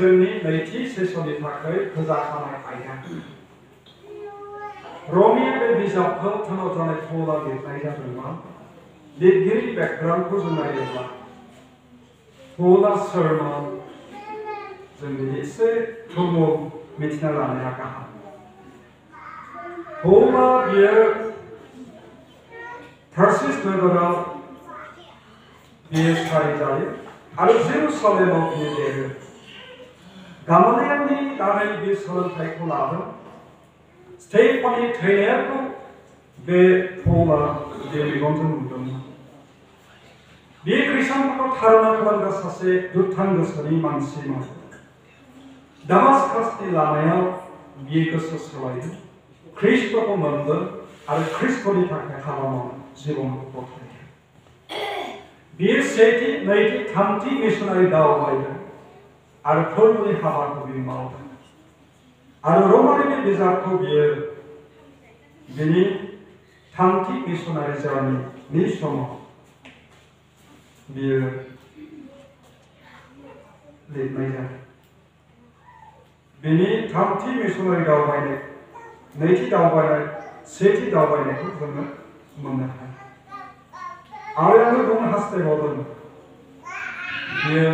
जोंनि नैथि सेसननि थाखाय होजाखानाय आयदा। रमिया बे बिजाबखौ थानाव जानाय पौला लिरनाय जादोंमोन। लिरगिरि बेकग्राउन्डखौ जों नायोब्ला पौला सोरमोन जों बिनि एसे थुलमुल मिथिना लानाया गाहाम। पौला बियो थार्सिस नोगोराव बियो सारि जायो आरो जेरुसालेमाव बियो देरो। गामालियेलनि दारै बे सोलोंथाइखौ लादों। स्टेफाननि थैनायखौ बे पौला बे मेगनजों नुदोंमोन। बे खृष्टानफोरखौ थारना खालामग्रा सासे दुथां गोसोनि मानसिमोन। दामास्कासनि लामायाव बियो गोसो सोलायदों, ख्रिस्ट'खौ मोनदों आरो ख्रिस्ट'नि थाखाय हाबा मावनो जिबनखौ गथायदों। बियो सेथि, नैथि, थामथि मिशनारि दावबायदों आरो फोरबोनि हाबाखौ बियो मावदों। आरो रमारिनि बिजाबखौ बियो बिनि थामथि मिशनारि जार्निनि समाव बियो लिरनाय जादों। बिनि थामथि मिशनारि दावबायनाय, नैथि दावबायनाय, सेथि दावबायनायखौ जोङो मोननो हायो। आरो आङो बुंनो हास्थायबावदों बियो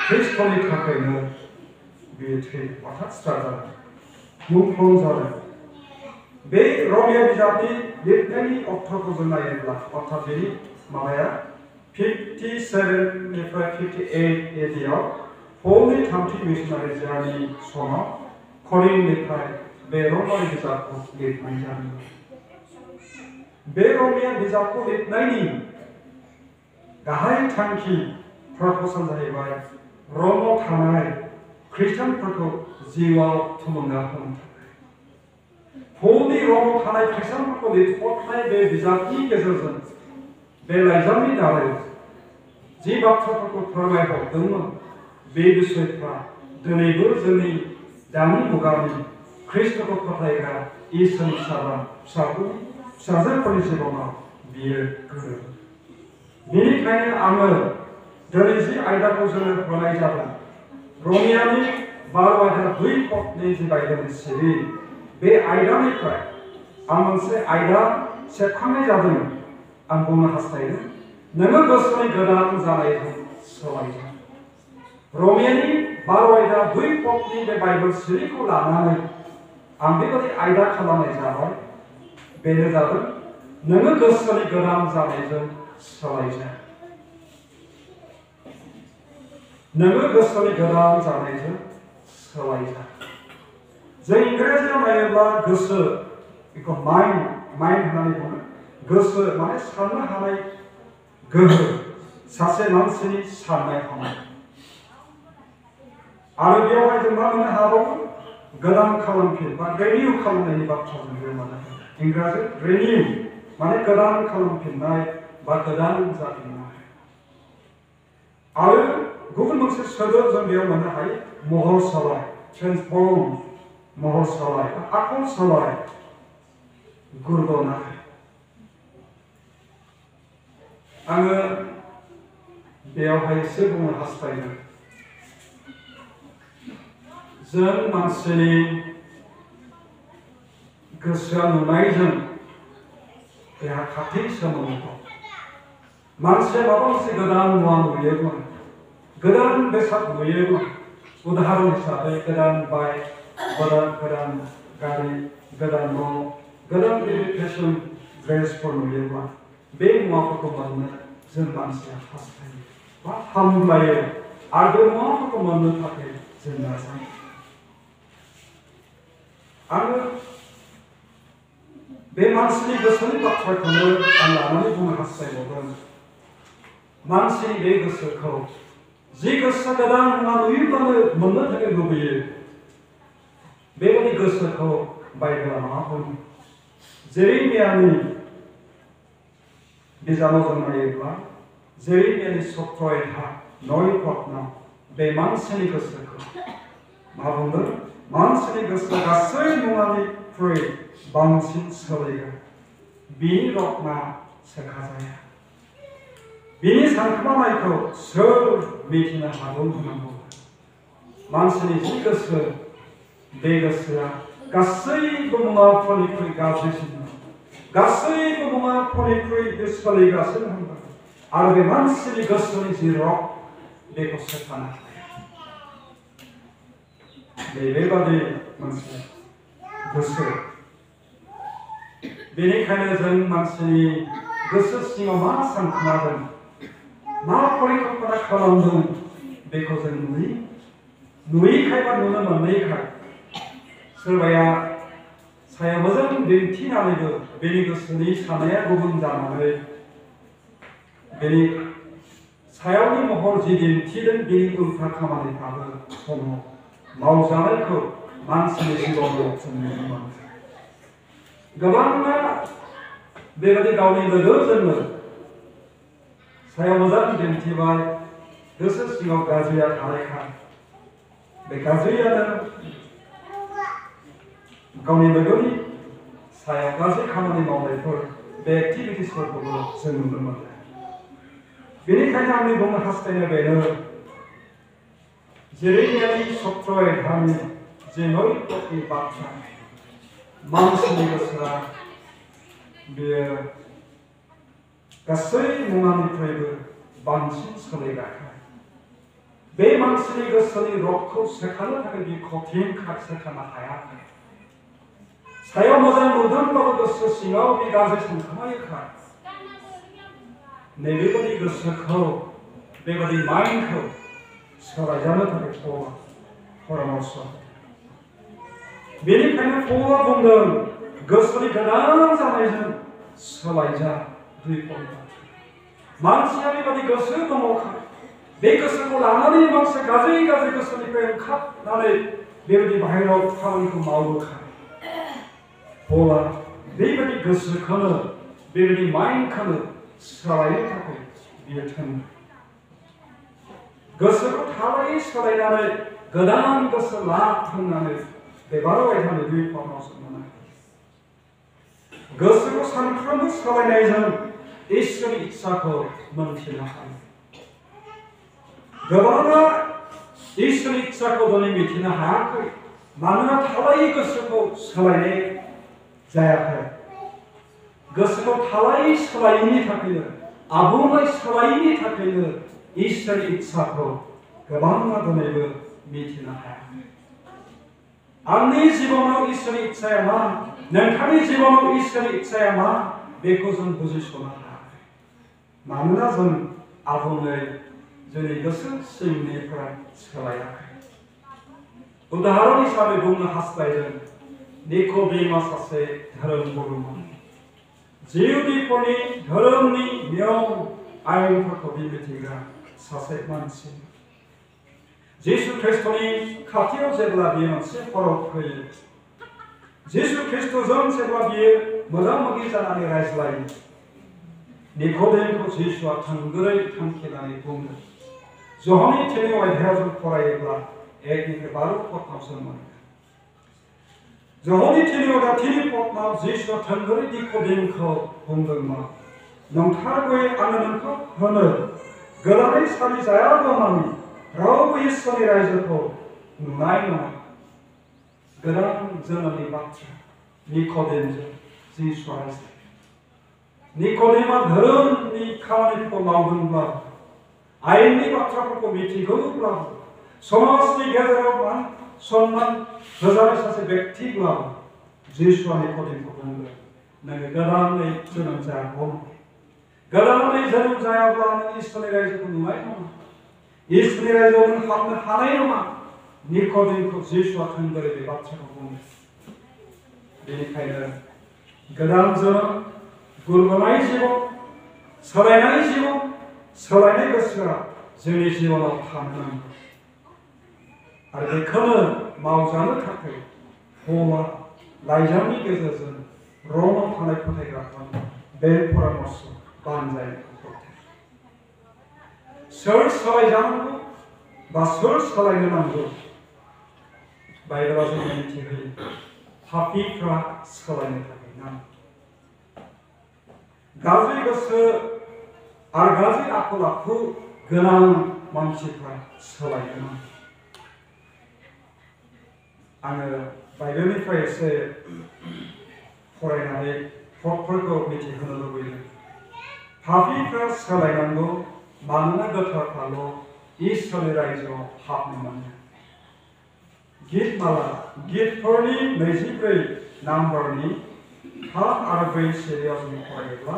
ख्रिस्ट'नि थाखायनो बियो थैदों, अर्थात स्टार्ट जादों, मुंख्लं जादों। बे रमिया बिजाबनि लिरनायनि अक्ट'खौ जों नायोब्ला अर्थात बेनि माबाया 57निफ्राय 58 एडियाव पौलनि थामथि मिशनारि जार्नि समाव करिन्थनिफ्राय बे रमारि बिजाबखौ लिरनाय जादों। बे रमिया बिजाबखौ लिरनायनि गाहाय थांखि प्रप'जल जाहैबाय रमाव थानाय खृष्टानफोरखौ जिउआव थुलुंगा होनो थाखाय। पौलनि रमाव थानाय खृष्टानफोरखौ लिरहरनाय बे बिजाबनि गेजेरजों बे लाइजामनि दारै जि बाथ्राफोरखौ फोरमायहरदोंमोन बे बिसयफ्रा दिनैबो जोंनि दानि मुगानि ख्रिस्ट'खौ फोथायग्रा इसोरनि फिसाजोफोरनि जिबनाव बियो गोरोबो। बेनिखायनो आङो दिनै जि आयदाखौ जोङो होनाय जादों रमियानि 12 आयदा 2 पदनि जि बायदोंनि सिरि बे आयदानिफ्राय आं मोनसे आयदा सेबखांनाय जादों। आं बुंनो हास्थायदों नोङो गोसोनि गोदान जानायजों सोलायजा। रमियानि 12 आयदा 2 पदनि बे बाइबेल सिरिखौ लानानै आं बेबायदि आयदा खालामनाय जाबाय। बेनो जादों नोङो गोसोनि गोदान जानायजों सोलायजा। नोङो गोसोनि गोदान जानायजों सोलायजा। जों इंराजियाव नायोब्ला गोसो बेखौ माइन्ड होननानै बुङो। गोसो माने साननो हानाय गोहो, सासे मानसिनि साननाय हनाय। आरो बेवहाय जों मा मोननो हाबावो गोदान खालामफिन बा रिनिउ खालामनायनि बाथ्रा जों मोननो हायो। इंराजि रिनिउ माने गोदान खालामफिननाय बा गोदान जाफिननाय। आरो गुबुन मोनसे सोदोब जों बेयाव मोननो हायो महर सोलाय, ट्रेन्सफर्म, महर सोलाय, आखल सोलाय, गुरबनाय। आङो बेयावहाय एसे बुंनो हास्थायदों जों मानसिनि गोसोआ नुनायजों बेहा खाथि सोमोन्दो दं। मानसिया माबा मोनसे गोदान मुवा नुयोब्ला, गोदान बेसाद नुयोब्ला, उदाहरन हिसाबै गोदान बाइक, गोदान गारि, गोदान न', गोदान फेशन ड्रेसफोर नुयोब्ला बे मुवाफोरखौ मोननो जों मानसिया हास्थायो बा हामब्लायो आरो बे मुवाफोरखौ मोननो थाखाय जों नाजायो। आङो बे मानसिनि गोसोनि बाथ्राखौनो आं लानानै बुंनो हास्थायबावदों। मानसिनि बे गोसोखौ जि गोसोआ गोदान मुवा नुयोब्लानो मोननो थाखाय लुबैयो बेबायदि गोसोखौ बाइबेला मा बुङो? जेरेमियानि बिजाबाव जों नायोब्ला जेरेमियानि 9 पदनाव बे मानसिनि गोसोखौ मा बुंदों? मानसिनि गोसोआ गासै मुवानिख्रुइ बांसिन सोलिगोन, बिनि रत्ना सोखाजाया। बिनि सानखोमानायखौ सोर मिथिनो हागौ होननांगौ। मानसिनि जि गोसो बे गोसोआ गासैबो मुवाफोरनिख्रुइ गाज्रिसिन गासैबो मुवाफोरनिख्रुइ बे सोलिगासिनो दं आरो बे मानसिनि गोसोनि जि रग बेखौ सेथानो हाया बेबादि मोनसे गोसो बेनिखायनो जों मानसिनि गोसो सिङाव मा सानखोमादों मा परिकल्पना खालामदों बेखौ जों नुयैखाय बा नुनो मोनैखाय सोरबाया साया मोजां दिन्थिनानैबो बेनि गोसोनि साननाया गुबुन जानानै बेनि सायावनि महर जि दिन्थिदों बेनि उल्था खामानिफ्राबो समाव मावजानायखौ मानसिनि जिबनाव जों नुनो मोनो गोबाङा बेबायदि गावनि लोगोजोंनो सायाव मोजां दिन्थिबाय गोसो सिङाव गाज्रिया थानायखाय बे गाज्रियानो गावनि लोगोनि सायाव गाज्रि खामानि मावनायफोर बे एक्टिभिटिसफोरखौबो जों नुनो मोनो बेनिखायनो आंनि बुंनो हास्थायनाय बेनो जेरैबायदि सत्र एधानि जे नैतिकनि बाथ्रा मानसिनि गोसोआ बेयो गासै मुवानिफ्रायबो बांसिन सोलायग्राखाय बे मानसिनि गोसोनि रगखौ सोखानो थाखाय बे कठिनखा सोखानो हायाखै सायाव मोजां नुदोंब्लाबो गोसो सिङाव बे गाज्रि सानखोमायोखाय नैबेबादि गोसोखौ बेबादि माइन्डखौ सोलायजानो थाखाय पौलआ परामर्श बेनिखायनो पौलआ बुंदों गोसोनि गोनां जानायजों सोलायजा 2 पइन्ट मानसिया बेबादि गोसो दङखाय बे गोसोखौ लानानै मानसिया गाज्रि गोसोनिफ्राय ओंखारनानै बेबायदि बाहेरायाव खामानिखौ मावोखाय पौलआ बेबायदि गोसोखौनो बेबायदि माइन्डखौनो सोलायनो थाखाय बियो थोनो गोसोखौ थाबैनो सोलायनानै गोदान गोसो लाब होननानै बे 12 आयदानि 2 पइन्टआव मोनो गोसोखौ सानफ्रोमबो सोलायनायजों इसोरनि इच्छाखौ मोनथिनो हायो गोबाङा इसोरनि इच्छाखौ दिनै मिथिनो हायाखै मानोना थालायै गोसोखौ सोलायनाय जायाखै गोसोखौ थालायै सोलायैनि थाखायनो आबुङै सोलायैनि थाखायनो इसोरनि इच्छाखौ गोबाङा दिनैबो मिथिनो हायाखै आंनि जिबनाव इसोरनि इच्छाया मा नोंथांनि जिबनाव इसोरनि इच्छाया मा बेखौ जों बुजिस'नो हायाखै मानोना जों आबुङै जोंनि गोसो सिंनिफ्राय सोलायाखै उदाहरन हिसाबै बुंनो हास्थायदों निक'डेमआ सासे धोरोम गुरुमोन जिउदिफोरनि धोरोमनि नियम आयेनफोरखौ मिथिग्रा सासे मानसि जिसु ख्रिस्ट'नि खाथियाव जेब्ला बियो मोनसे हराव फैयो जिसु ख्रिस्ट'जों जेब्ला बियो मोगा-मोगि जानानै रायज्लायो निक'डेमखौ जिसुआ थोंगोरै थांखिनानै बुङो ज'हननि 3 अध्यायाव जों फरायोब्ला 1निफ्राय 12 पदआव जों मोनो ज'हननि 3 पदआव जिसुआ थोंगोरै निक'डेमखौ बुंदोंमोन नंथारगौयै आङो नोंखौ होनो गोदानै सारि जायागौमानि रावबो इसोरनि रायजोखौ नुनाय नङा गोदान जोनोमनि बाथ्रा निक'डेमजों जिसुआ रायज्लायो निक'डेमआ धोरोमनि खामानिफोरखौ मावदोंब्ला आयेननि बाथ्राफोरखौ मिथिगौब्ला समाजनि गेजेराव मान सन्मान होजानाय सासे व्यक्तिब्ला जिसुआ निक'डेमखौ बुंदों नोङो गोदानै जोनोम जायागौ गोदानै जोनोम जायाब्ला नों इसोरनि रायजोखौ नुनाय नङा इसोरनि रायजोआव नों हाबनो हानाय नङा निक'डेमखौ जिसुआ थोंगोरै बे बाथ्राखौ बुङो बेनिखायनो गोदान जोनोम गुरबानाय जिबन सोलायनाय जिबन सोलायनाय गोसोआ जोंनि जिबनाव थानो नांगौ आरो बेखौनो मावजानो थाखाय पौलआ लाइजामनि गेजेरजों रमाव थानाय फोथायग्राफोरनो बे परामर्श बानजायनायखौ हरदों सोर सोलायजानांगौ बा सोर सोलायनो नांगौ बाइबेला जोंनो मिथिहोयो पापीफ्रा सोलायनो थाखाय नांगौ गाज्रि गोसो आरो गाज्रि आखल आखु गोनां मानसिफ्रा सोलायनो नांगौ आङो बाइबेलनिफ्राय एसे फरायनानै थटफोरखौ मिथिहोनो लुबैदों। पापिफ्रा सोलायनांगौ, मानोना गोथारफ्राल' इसोरनि रायजोआव हाबनो मोनो। गितमाला, गितफोरनि 24 नाम्बारनि 3 आरो 4 सिरियाव जों फरायोब्ला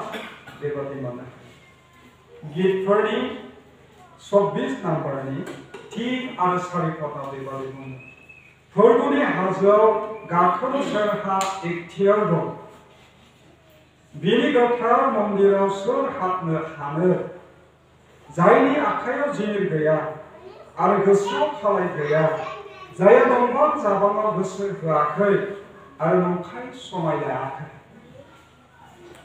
बेबादि मोनो। गितफोरनि 24 नाम्बारनि 3 आरो 4 पदआव बेबादि बुङो। फोरबोनि हाजोआव गाखोनो सोरहा इख्तियार दं? बिनि गोथार मन्दिराव सोर हाबनो हानो? जायनि आखायाव जिर गैया आरो गोसोआव खालाय गैया, जायहा दंफां जाबाङाव गोसो होआखै आरो नंखाय समाय लायाखै।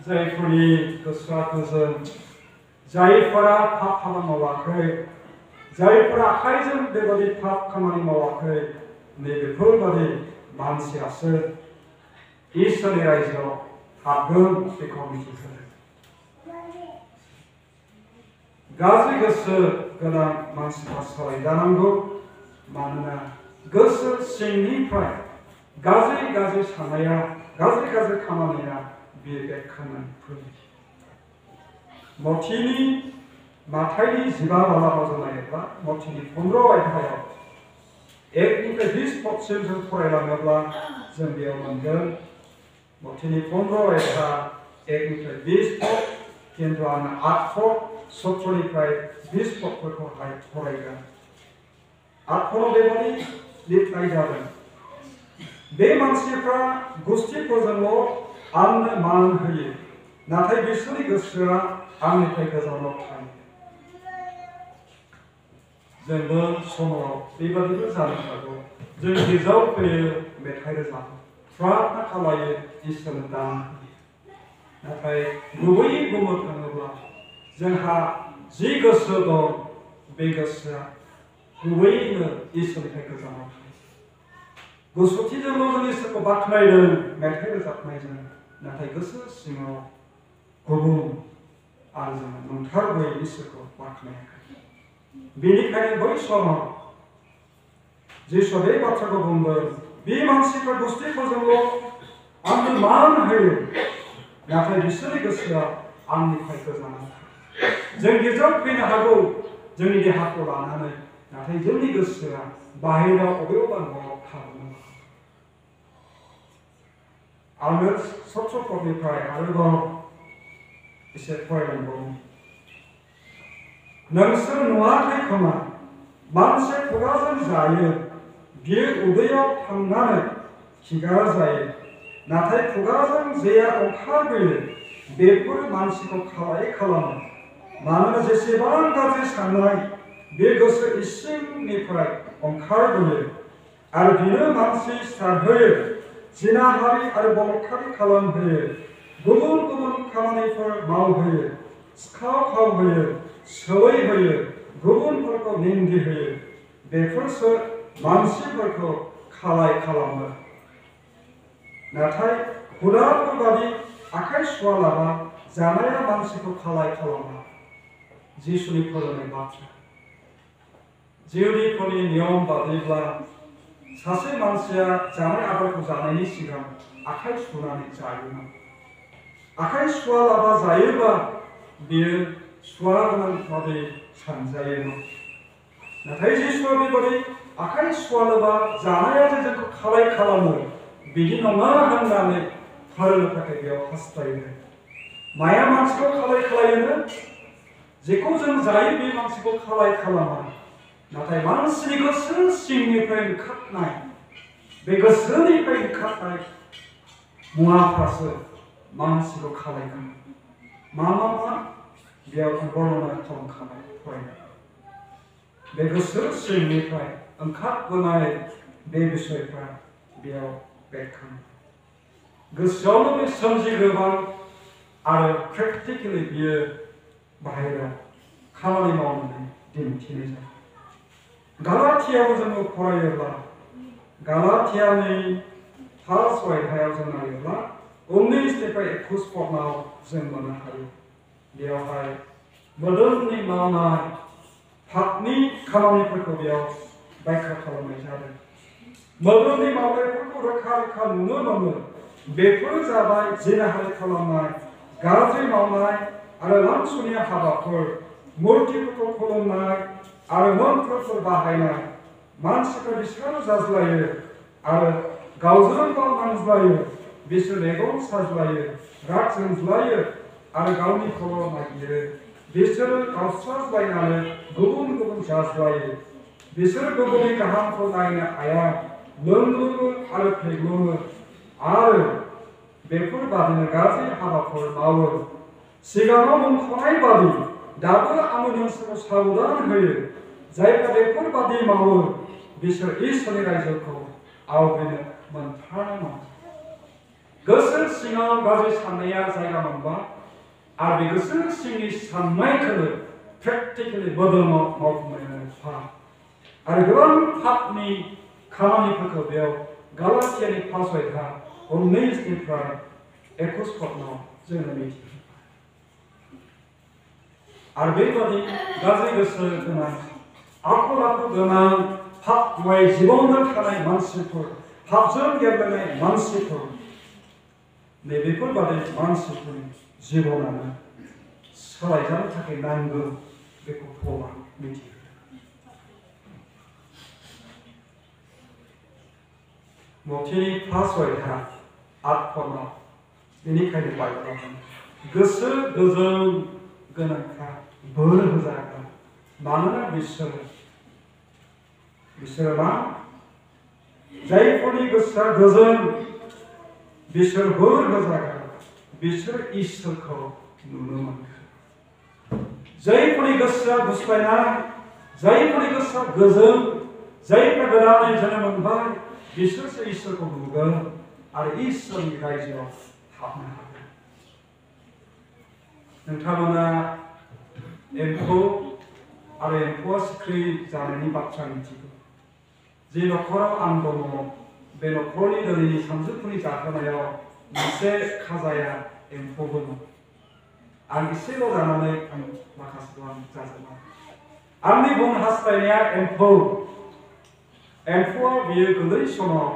जायफोरनि गोसोआ गोजोन, जायफोरा पाप खामानि मावाखै, जायफोरा आखाइजों बेबादि पाप खामानि मावाखै, नैबेफोरबादि मानसियासो इसोरनि रायजोआव हाबगोन बेखौ मिथिहोदों। गाज्रि गोसो गोनां मानसिफ्रा सोलायजानांगौ, मानोना गोसो सिंनिफ्राय गाज्रि साननाया, गाज्रि खामानिया बियो बेरखांनानै फैयो। मथिनि माथाइनि 15 बालाव जों नायोब्ला मथिनि 15 अध्यायाव 1निफ्राय 20 पदसिम जों फरायलाङोब्ला जों बेयाव मोनगोन। मथिनि 15 अध्याय 1निफ्राय 20 पद, किन्तु आं 8 पद 17निफ्राय 20 पदफोरखौहाय फरायगोन। 8 पदआव बेबादि लिरनाय जादों। बे मानसिफ्रा गुस्थिफोरजोंल' आंनो मान होयो, नाथाय बिसोरनि गोसोआ आंनिफ्राय गोजानाव थायो। जोंबो समाव बेबादिबो जानो हागौ। जों गिर्जायाव फैयो, मेथाइ रोजाबो, प्रार्थना खालायो, इसोरनो दान होयो। नाथाय गुबैयै बुंनो थाङोब्ला जोंहा जि गोसो दं, बे गोसोआ गुबैयैनो इसोरनिफ्राय गोजानाव थायो। गोसोथिजोंल' जों इसोरखौ बाख्नायदों मेथाइ रोजाबनायजों, नाथाय गोसो सिङाव गुबुन आरो जों नंथारगौयै इसोरखौ बाख्नायाखै। बेनिखायनो बै समाव जिसुआ बे बाथ्राखौ बुंदों, बे मानसिफ्रा गुस्थिफोरजोंल' आंनो मान होयो, नाथाय बिसोरनि गोसोआ आंनिफ्राय गोजानाव थायो। जों गिर्जायाव फैनो हागौ जोंनि देहाखौ लानानै, नाथाय जोंनि गोसोआ बाहेराव बबेयावबा न'आव थागोन। आङो 17 पदनिफ्राय आरोबाव एसे फरायलांबावो। नोंसोर नुवाखै खोमा, मानसि खुगाजों जायो, बियो उदैयाव थांनानै खिगार जायो, नाथाय खुगाजों जेया ओंखारबोयो बेफोर मानसिखौ खालाय खालामो। मानोना जेसेबां गाज्रि साननाय बे गोसो इसिंनिफ्राय ओंखारबोयो आरो बिनो मानसि सिथारहोयो, जिनाहारि आरो बलात्कार खालामहोयो, गुबुन गुबुन खामानिफोर मावहोयो, सिखाव खावहोयो, सोलायहोयो, गुबुनफोरखौ निन्दि होयो, बेफोरसो मानसिफोरखौ खालाय खालामो। नाथाय हुदाफोरबादि आखाइ सुवालाबा जानाया मानसिखौ खालाय खालामा। जिसुनि फोरोंनाय बाथ्रा। जिउनिफोरनि नियम बादिब्ला सासे मानसिया जानाय आदारखौ जानायनि सिगां आखाइ सुनानै जायोमोन। आखाइ सुवालाबा जायोबा बियो सुवा गोनां बादि सानजायोमोन। नाथाय जिसुआ बेबादि आखाइ सुवालाबा जानाया जे जोंखौ खालाय खालामो बिदि नङा होननानै फोरोंनो थाखाय बेयाव हास्थायो। माया मानसिखौ खालाय खालायोनो? जेखौ जों जायो बे मानसिखौ खालाय खालामा, नाथाय मानसिनि गोसो सिंनिफ्राय ओंखारनाय, बे गोसोनिफ्राय ओंखारनाय मुवाफ्रासो मानसिखौ खालायगोन। मा बेयाव बर्णना खालामखानाय फरायनाय। बे गोसो सिंनिफ्राय ओंखारबोनाय बे बिसयफ्रा बेयाव बेरखाङो। गोसोआवनो बे सोमजिग्रोबाय आरो प्रेक्टिकेलि बियो बाहेरायाव खामानि मावनानै दिन्थिनाय जायो। गालाथियाव जोङो फरायोब्ला गालाथियानि 1 अध्यायाव जों नायोब्ला 19निफ्राय 21 पदआव जों मोननो हायो। बेयावहाय मोदोमनि मावनाय पापनि खामानिफोरखौ बेयाव व्याख्या खालामनाय जादों। मोदोमनि मावनायफोरखौ रोखा रोखा नुनो मोनो। बेफोर जाबाय जिनाहारि खालामनाय, गाज्रि मावनाय आरो लांसुनिया हाबाफोर, मुर्तिफोरखौ खुलुमनाय आरो मन्त्रफोर बाहायनाय। मानसिफ्रा बिसोर जाज्लायो आरो गावजों गाव नांज्लायो। बिसोर मेगन साज्लायो, राग जोंज्लायो आरो गावनि खर' नागिरो। बिसोरो गावस्राज्लायनानै गुबुन गुबुन जाज्लायो। बिसोर गुबुननि गाहामखौ नायनो हाया, लोंग्लुङो आरो फेग्लुङो आरो बेफोरबादिनो गाज्रि हाबाफोर मावो। सिगाङाव मुंख'नाय बादि दाबो आं नोंसोरखौ साबधान होयो, जायफ्रा बेफोरबादि मावो बिसोर इसोरनि रायजोखौ आवग्रिनो मोनथारनाय नङा। गोसो सिङाव गाज्रि साननाया जायगा मोनबा आरो बे गोसो सिंनि साननायखौनो प्रेक्टिकेलि मोदोमाव मावफुंनायानो पाप। आरो गोबां पापनि खामानिफोरखौ बेयाव गालातियानि 5:19-21 जोङो मिथियो। आरो बेबादि गाज्रि गोसो गोनां, आखल आखु गोनां, पापमय जिबनाव थानाय मानसिफोर, पापजों गेब्लेनाय मानसिफोर, बेफोरबादि मानसिफोरनि जिबनानो सोलायजानो थाखाय नांगौ, बेखौ पौलआ मिथियो। मथिनि 5:8 बेनिखायनो बाइबेलाव गोसो गोजों गोनांफ्रा बोर होजाग्रा, मानोना बिसोरो मा? जायफोरनि गोसोआ गोजों बिसोर बोर होजाग्रा, बिसोर इसोरखौ नुनो मोनगोन। जायफोरनि गोसोआ गुस्लायनाय, जायफोरनि गोसोआ गोजों, जायफ्रा गोदानै जोनोम मोनबाय, बिसोरसो इसोरखौ नुगोन आरो इसोरनि रायजोआव हाबनो हागोन। नोंथांमोना एम्फौ आरो एम्फौआ सिख्रि जानायनि बाथ्रा मिथिगौ। जे न'खराव आं दङ, बे न'खरनि दिनैनि सानजौफुनि जाहोनायाव मोनसे खाजाया एम्फौ दङ। आं एसेल' जानानै आं माखासेखौ आं जाजोबा। आंनि बुंनो हास्थायनाया एम्फौआ बियो गोरलै समाव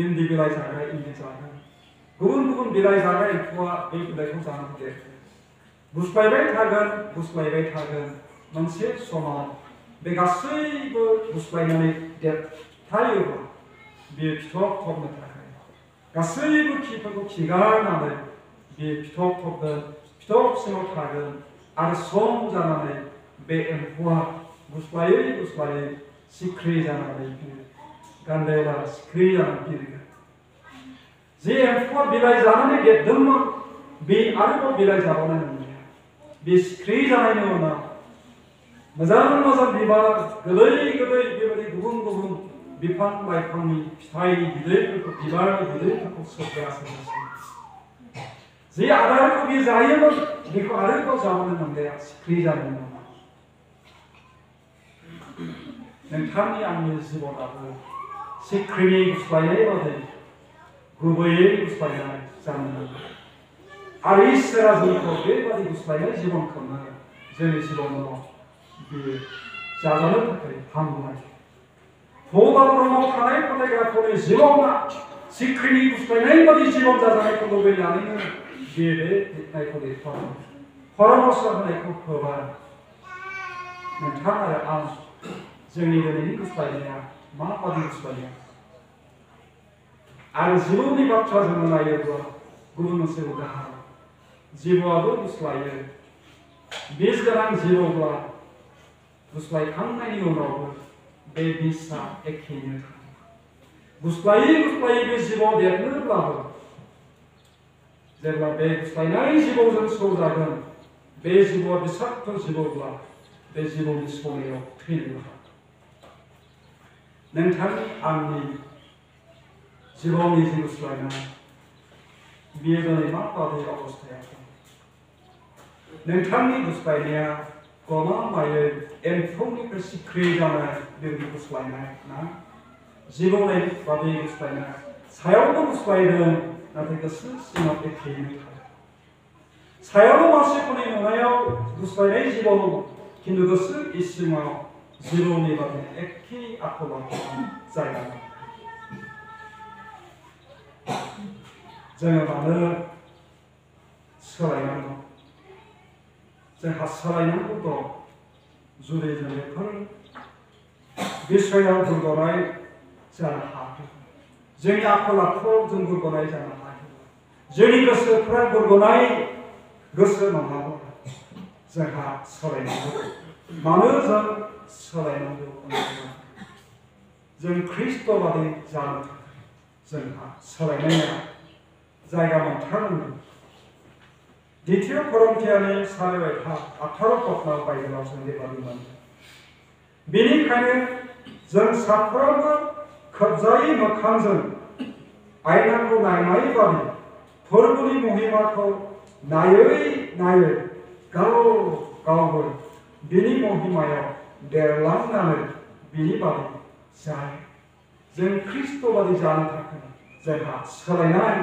इन्दि बिलाइ जाग्रा इन्दि जागोन। गुबुन गुबुन बिलाइ जाग्रा एम्फौआ बे बिलाइखौ जानानै देरगोन। गुस्लायबाय थागोन। मोनसे समाव बे गासैबो गुस्लायनानै देरथायोब्ला बियो फिथोब थोबनो थाखाय गासैबो खिफोरखौ खिगारनानै बियो फिथोब थोबगोन, फिथोब सिङाव थागोन आरो सम जानानै बे एम्फौआ गुस्लायै सिख्रि जानानै गान्दाया सिख्रि जानानै बिरगोन। जे एम्फौआ बिलाइ जानानै देरदोंमोन, बे आरोबाव बिलाइ जाबावनाय नंलिया। बे सिख्रि जानायनि उनाव मोजां बिबार, गोदै बेबायदि गुबुन गुबुन बिफां लाइफांनि फिथाइनि बिदैफोरखौ, बिबारनि बिदैफोरखौ सोबगासिनो। जे आदारखौ बियो जायोमोन, बेखौ आरोबाव जाबावनो नंलिया, सिख्रि जानायनि उनाव। नोंथांनि आंनि जिबनाबो सिख्रिनि गुस्लायनाय बादि गुबैयै गुस्लायनाय जानो नांगौ। आरो इसोरा जोंखौ बेबादि गुस्लायनाय जिबनखौनो जोंनि जिबनाव बियो जाजानो थाखाय हामनाय। भगबानाव थानाय फोथायग्राफोरनि जिबना सिख्रिनि गुस्लायनाय बादि जिबन जाजानायखौ लुबैनानैनो बियो बे लिरनायखौ लिरफादों, परामर्श होनायखौ होबाय। नोंथां आरो आं जोंनि दिनैनि गुस्लायनाया माबादि गुस्लायनाय? आरो जिबौनि बाथ्रा जोङो नायोब्ला गुबुन मोनसे उदाहरन, जिबौआबो गुस्लायो। बिस गोनां जिबौब्ला गुस्लायखांनायनि उनावबो बे बिसआ एखेयैनो थायो। गुस्लायै बे जिबौ देरनोब्लाबो जेब्ला बे गुस्लायनाय जिबौजों सौजागोन, बे जिबौआ बिसाक्त जिबौब्ला बे जिबौनि सौनायाव थैनो हागौ। नोंथांनि आंनि जिबौनि जि गुस्लायनाय, बियो दिनै माबादि अबस्थायाव दं? नोंथांनि गुस्लायनाया गमामायै एम्फौनिफ्राय सिख्रि जानाय बेबायदि गुस्लायनाय ना? जिबौनाय बादि गुस्लायनाय, सायावबो गुस्लायदों, नाथाय गोसो सिङाव एखेयैनो थादों। सायावल' मानसिफोरनि नुनायाव गुस्लायनाय जिबौ, खिन्थु गोसो इसिङाव जिबौनि बादि एखे आखल आखु जायगा दं। जोङो मानो सोलायनांगौ? जोंहा सोलायनांगौ दं। जुदि जों बेफोर बिसयाव दुर्बनाय जानो हायाखै, जोंनि आखल आखुआव जों दुर्बनाय जानो हायाखै, जोंनि गोसोफ्रा दुर्बनाय गोसो नङाब्ला जोंहा सोलायनांगौ। मानो जों सोलायनांगौ होनोब्ला जों ख्रिस्ट'बादि जानो थाखाय जोंहा सोलायनाया जायगा मोनथारनांगौ। द्वितीय करन्थियानि 18 पदनाव बाइबेलाव जों बेबादि मोनो। बेनिखायनो जों साफ्रोमबो खोबजायै मोखांजों आयनाखौ नायनाय बादि फोरबोनि महिमाखौ नायै नायै गावबो बिनि महिमायाव देरलांनानै बिनि बादि जायो। जों ख्रिस्ट' बादि जानो थाखाय जोंहा सोलायनाय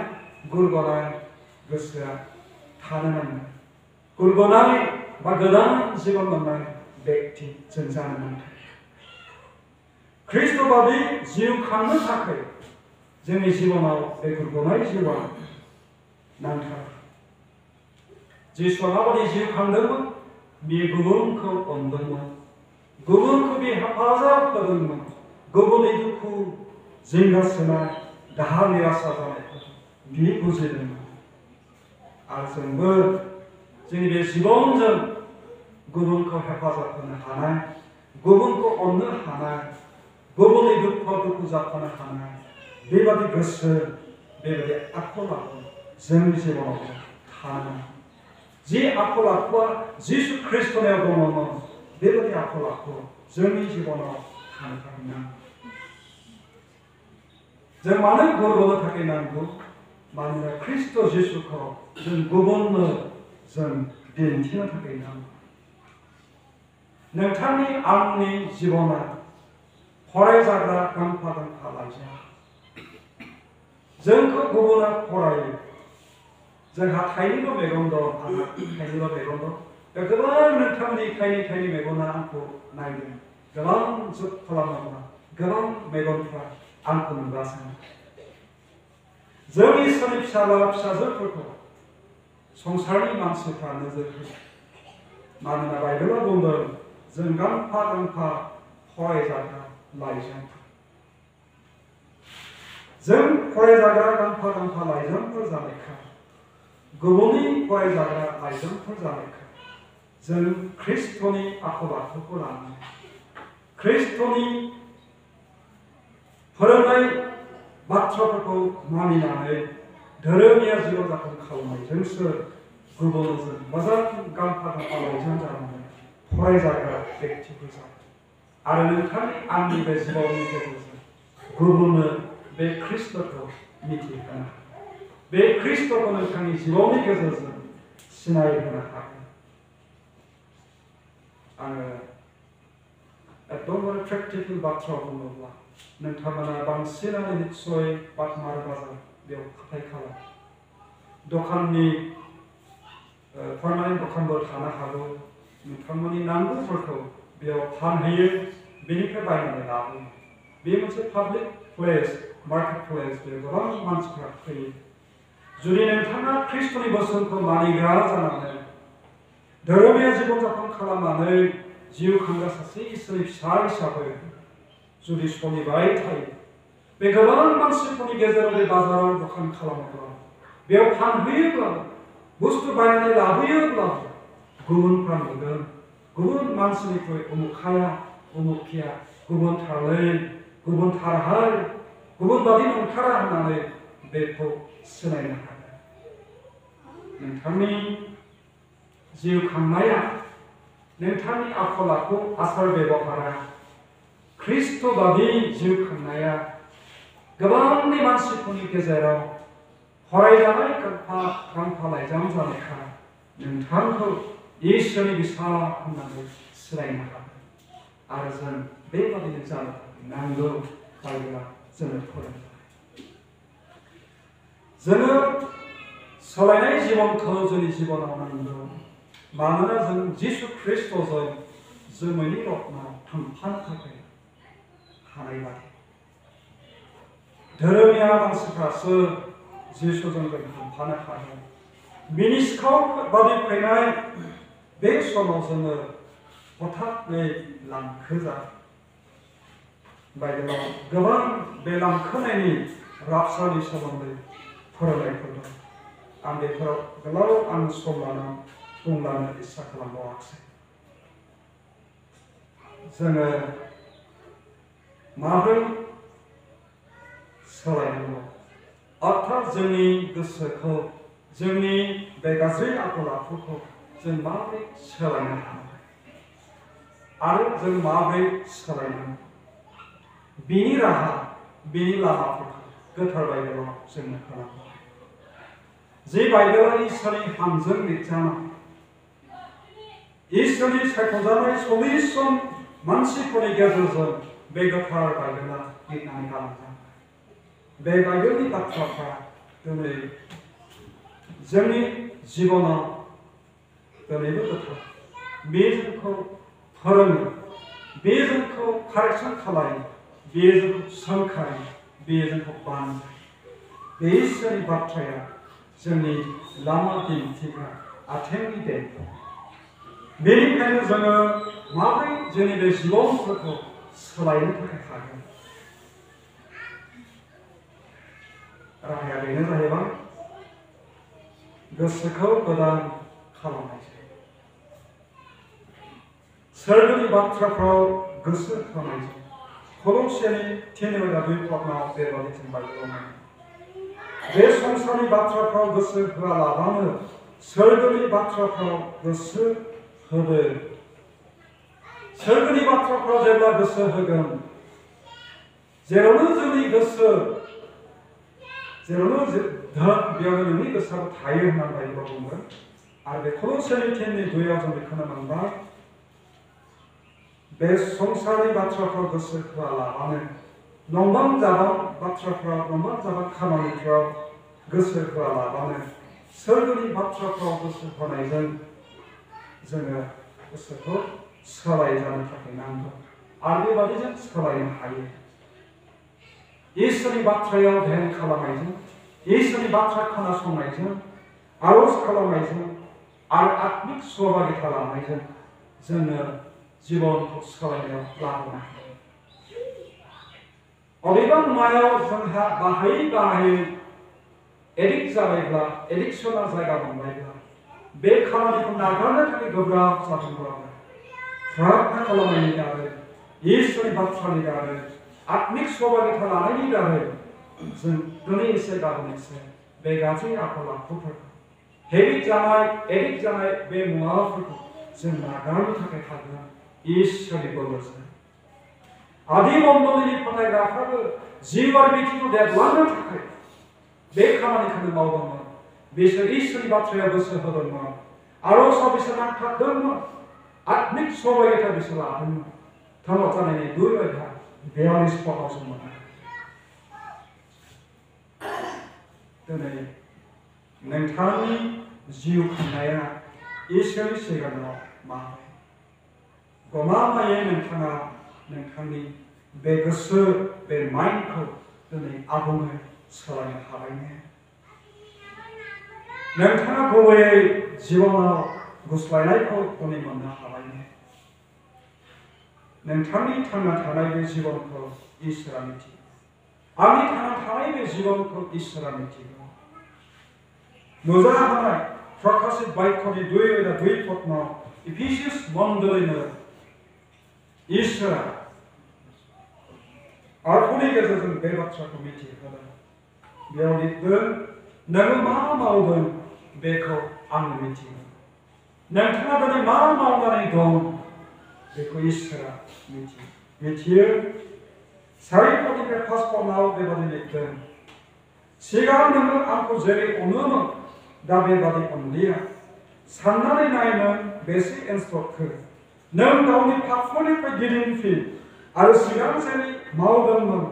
गुरगनाय गोसोआ थानो नांगोन। गुरगनाय बा गोदान जिबन मोननाय व्यक्ति जों जानो नांगोन। ख्रिस्ट' बादि जिउ खांनो थाखाय जोंनि जिबनाव बे गुरगनाय जिउआ नांथारगौ। जिसुआ माबादि जिउ खांदोंमोन? बियो गुबुनखौ अनदोंमोन, गुबुनखौ बे हेफाजाब होदोंमोन, गुबुननि दुखु जिंगासिनाय दाहार निरासा जानायखौ बियो बुजिदोंमोन। आरो जोंबो जोंनि बे जिबनजों गुबुनखौ हेफाजाब होनो हानाय, गुबुनखौ अननो हानाय, गुबुननि दुखु जाफानो हानाय बेबादि गोसो, बेबादि आखल आखु जोंनि जिबनाव थानो। जि आखल आखुआ जिसु ख्रिस्ट'नियाव दङमोन, बेबादि आखल आखु जोंनि जिबनाव थानो थाखाय जों मानो गुरगनो थाखाय नांगौ? मानोना ख्रिस्ट' जिसुखौ जों गुबुननो जों दिन्थिनो थाखाय नांगौ। नोंथांनि आंनि जिबना फरायजाग्रा गांफा गांफा लाइजाम। जोंखौ गुबुना फरायो। जोंहा थाइनैल' मेगन दं, आंहा थाइनैल' मेगन दं। दा गोबां नोंथांनि थाइनै मेगना आंखौ नायदों। गोबां जुग खालामोब्ला गोबां मेगनफ्रा आंखौ नुगासिनो। जों इसोरनि फिसाला फिसाजोफोरखौ संसारनि मानसिफ्रा नोजोर होयो। मानोना बाइबेलाव बुंदों जों गांफा गांफा फरायजाग्रा लाइजामफोर। जों फरायजाग्रा गांफा गांफा लाइजामफोर जानायखाय, गुबुननि फरायजाग्रा लाइजामफोर जानायखाय जों ख्रिस्ट'नि आखल आखुखौ लानानै, ख्रिस्ट'नि फोरोंनाय बाथ्राफोरखौ मानिनानै धोरोमिया जिबन जापन खालामनायजोंसो गुबुनजों मोजां गांफा गांफा लाइजाम जानानै फरायजाग्रा व्यक्तिफोर जायो। आरो नोंथांनि आंनि बे जिबननि गेजेरजों गुबुननो बे ख्रिस्ट'खौ मिथिहोनो हागोन। बे ख्रिस्ट'खौ नोंथांनि जिबननि गेजेरजों सिनायहोनो हागोन। आङो एकदमबारे प्रेक्टिकेल बाथ्रा बुङोब्ला नोंथांमोना बांसिनानो निस्सय बाटमार बाजार बेयाव हाथाय खालाम। दखाननि पारमानेन्ट दखानबो थानो हागौ। नोंथांमोननि नांगौफोरखौ बेयाव फानहैयो, बेनिफ्राय बायनानै लाबोयो। बे मोनसे पाब्लिक प्लेस, मार्केट प्लेस, बेयाव गोबां मानसिफ्रा फैयो। जुदि नोंथाङा ख्रिस्ट'नि बोसोनखौ मानिग्रा जानानै धोरोमिया जिबन जापन खालामनानै जिउ खांग्रा सासे इसोरनि फिसा हिसाबै जुदि सोलिबाय थायो, बे गोबां मानसिफोरनि गेजेराव बे बाजाराव दखान खालामोब्ला, बेयाव फानहैयोब्ला, बुस्थु बायनानै लाबोयोब्ला गुबुनफ्रा नुगोन, गुबुन मानसिनिख्रुइ उमुखाया उमुखिया गुबुन थारलै, गुबुन थारहाय, गुबुन बादि नंथारा होननानै बेखौ सिनायनो हागोन। नोंथांनि जिउ खांनाया, नोंथांनि आखल आखु आसार बेबहारा, ख्रिस्ट' बादि जिउ खांनाया गोबांनि मानसिफोरनि गेजेराव फरायजानाय गांफा लाइजाम जानायखाय नोंथांखौ इसोरनि बिसा होननानै सिनायनो हागोन। आरो जों बेबादिनो जानो नांगौ। बाइबेला जोंनो फोरोङो। जोङो सोलायनाय जिबनखौ जोंनि जिबनाव नांगौ। मानोना जों जिसु ख्रिस्ट'जों जोमैनि रत्नाव थांफानो थाखाय हानाय बादि। धोरोमिया मानसिफ्रासो जिसुजों जों थांफानो हागोन। बिनि सिखाव बादि फैनाय बे समाव जोङो हथातनै लांखोजा बाइबेलाव गोबां बे लांखोनायनि रापसानि सोमोन्दै फरायनायफोर दं। आं बेफोराव गोलाव आं सम लानानै बुंलांनो इस्सा खालामबावाखिसै। जोङो माबोरै सोलायनांगौ, अर्थात जोंनि गोसोखौ, जोंनि बे गाज्रि आखल आखुखौ जों माबोरै सोलायनो हानांगौ आरो जों माबोरै सोलायनांगौ, बिनि राहा, बिनि लामाफोरखौ गोथार बाइबेलाव जोंनो होनांगौ। जे बाइबेला इसोरनि हांजों लिरजानाय, इसोरनि सायख'जानाय 40 जन मानसिफोरनि गेजेरजों बे गोथार बाइबेला लिरनानै गालांजानाय। बे बाइबेलनि बाथ्राफ्रा दिनै जोंनि जिबनाव दिनैबो गोथार। बे जोंखौ फोरोङो, बे जोंखौ कारेक्सन खालामो, बे जोंखौ सोंखायो, बे जोंखौ बानो। बे इसोरनि बाथ्राया जोंनि लामा दिन्थिग्रा आथेंनि देंखो। बेनिखायनो जोङो माबोरै जोंनि बे जिबनफोरखौ सोलायनो थाखाय हागोन? राहाया बेनो जाहैबाय गोसोखौ गोदान खालामनायसै। सोरगोनि बाथ्राफ्राव गोसो होनायसै। कल'सियानि 3:2 बेबादि जों बाइबेलाव मोनो। बे संसारनि बाथ्राफ्राव गोसो होआलाबानो सोरगोनि बाथ्राफ्राव गोसो होदो। सोरगोनि बाथ्राफ्राव जेब्ला गोसो होगोन, जेरावनो जोंनि गोसो, जेरावनो धोन, बेयावनो नोंनि गोसोआव थायो होननानै बाइबेलाव बुङो। आरो बे कल'सियानि 3:2 जों बेखौनो मोनबाय। बे संसारनि बाथ्राफ्राव गोसो होआलाबानो, नंबां जाबां बाथ्राफ्राव, नंबां जाबां खामानिफ्राव गोसो होआलाबानो सोरगोनि बाथ्राफ्राव गोसो होनायजों जोङो गोसोखौ सोलायजानो थाखाय नांगौ। आरो बेबादि जों सोलायनो हायो। इसोरनि बाथ्रायाव ध्यान खालामनायजों, इसोरनि बाथ्रा खोनासंनायजों, आरज खालामनायजों आरो आत्मिक सहभागिता लानायजों जोङो जिबनखौ सोलायनायाव लाबोनो हायो। अबेबा मुवायाव जोंहा बाहायै एडिक्ट जाबायब्ला, एडिक्सना जायगा मोनबायब्ला, बे खामानिखौ नागारनो थाखाय गोब्राब जादोंब्लाबो प्रार्थना खालामनायनि दारै, इसोरनि बाथ्रानि दारै, आत्मिक सहभागिता लानायनि दारै जों दिनै एसे गाबोन एसे बे गाज्रि आखल आखुफोरखौ, हेबिट जानाय, एडिक्ट जानाय बे मुवाफोरखौ जों नागारनो थाखाय हागोन इसोरनि बोलोजों। आदि मण्डलीनि फोथायग्राफ्राबो जिउआरि बिथिङाव देरलांनो थाखाय बे खामानिखौनो मावदोंमोन। बिसोर इसोरनि बाथ्रायाव गोसो होदोंमोन, आरजआव बिसोर नांथाबदोंमोन, आत्मिक सहभागिता बिसोर लादोंमोन। थांना थानायनि 2:42 जों मोनो। दिनै नोंथांनि जिउ खांनाया इसोरनि सिगाङाव माबोरै? गमामायै नोंथाङा नोंथांनि बे गोसो, बे माइन्डखौ दिनै आबुङै सोलायनो हाबायने? नोंथाङा गुबैयै जिबनाव गुस्लायनायखौ दिनै मोननो हाबायने? नोंथांनि थांना थानाय बे जिबनखौ इसोरा मिथिगौ। आंनि थांना थानाय बे जिबनखौ इसोरा मिथिगौ। नुजाहोनाय प्रकाशित बाक्यनि 2:2 इफिसियास मण्डलीनो इसोरा आखुनि गेजेरजों बे बाथ्राखौ मिथिहोदों। बेयाव लिरदों, नोङो मा मावदों बेखौ आं मिथिगौ। नोंथाङा दिनै मा मावनानै दं बेखौ इसोरा मिथियो। 4:5 बेबादि लिरदों, सिगां नोङो आंखौ जेरै अनोमोन दा बेबादि अनलिया। साननानै नाय नों बेसे एन्सर्टखो। नों गावनि पापफोरनिफ्राय गिदिंफिन आरो सिगां जेरै मावदोंमोन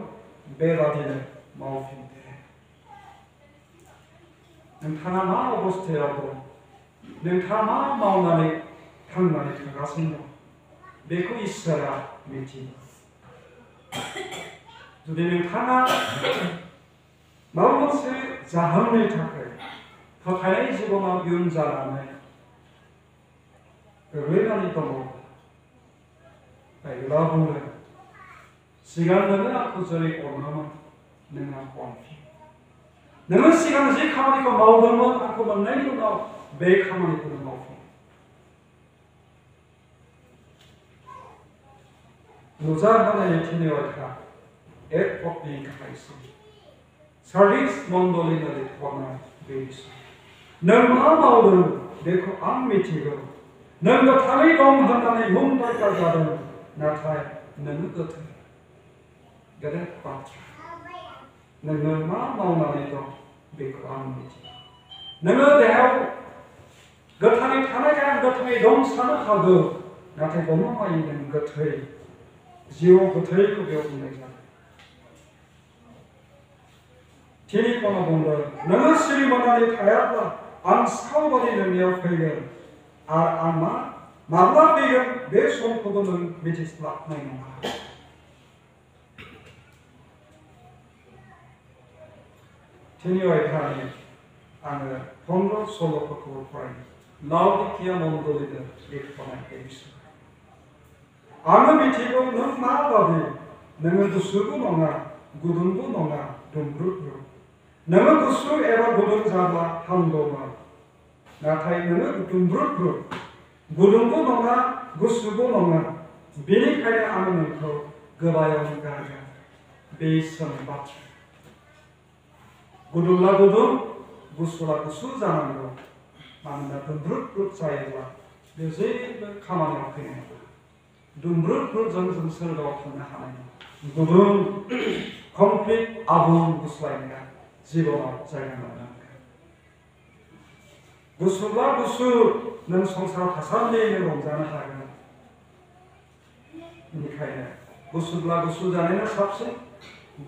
बेबादिनो मावफिनदो। नोंथाङा मा अबस्थायाव दं? नोंथाङा मा मावनानै थांनानै थागासिनो दं? बेखौ इसोरा मिथियो। जुदि नोंथाङा माबा मोनसे जाहोननि थाखाय फोथायनाय जिबनाव इयुन जानानै गोग्लैनानै दङ। बाइबेला बुङो सिगां नोङो आंखौ जेरै अनोमोन नों आंखौ अनफिन। नोङो सिगां जि खामानिखौ मावदोंमोन आंखौ मोननायनि उनाव बे खामानिखौ नों मावफिन। नुजाहोनाय थिनिवाथा एक पटनि गाहायसिन सार्भिस मण्डलिनो लिरहरनाय बे नों मा मावदों बेखौ आं मिथिगौ। नों गोथारै दं होननानै मुंदांखा जादों, नाथाय नोङो गोथै। गेदेर बाथ्रा। नोङो मा मावनानै दं बेखौ आं मिथिगौ। नोङो देहायाव गोथारै थानायखाय आं गोथारै दं सानो हागौ, नाथाय गमामायै नों गोथै। जिउआव गोथैखौ बेयाव बुंनाय जादों। थिनि खना बुंदों नोङो सिरि मोननानै थायाब्ला आं सावबादि नोंनियाव फैगोन आरो आं माब्ला फैगोन बे समखौबो नों मिथिस्लाबनाय नङा। थिनि अध्यायनि आङो 15 सल'फोरखौ फरायनो लाउदिकिया मण्डलिनो लिरहरनाय एपिसड। आङो मिथिगौ नों माबादि। नोङो गुसुबो नङा गुदुंबो नङा दुंब्रुदबो। नोङो गुसु एबा गुदुं जाब्ला हामगौमोन, नाथाय नोङो दुंब्रुदबो गुदुंबो नङा गुसुबो नङा। बेनिखायनो आङो नोंखौ गोबायावनो गारगोन। बे इसोरनि बाथ्रा। गुदुंला गुदुं गुसुला गुसु जानांगौ, मानोना दुंब्रुद जायोब्ला बे जेबो खामानियाव फैनाय नङा। दुंब्रुदजों जों सोरगोआव थांनो हानाय नङा। गुदुं कमप्लिट आबुं गुस्लायनाया जिबनाव जायगा मोननांगोन। गुसुब्ला गुसु नों संसाराव थासान्दियैनो रंजानो हागोन। बेनिखायनो गुसुब्ला गुसु जानायानो साबसिन,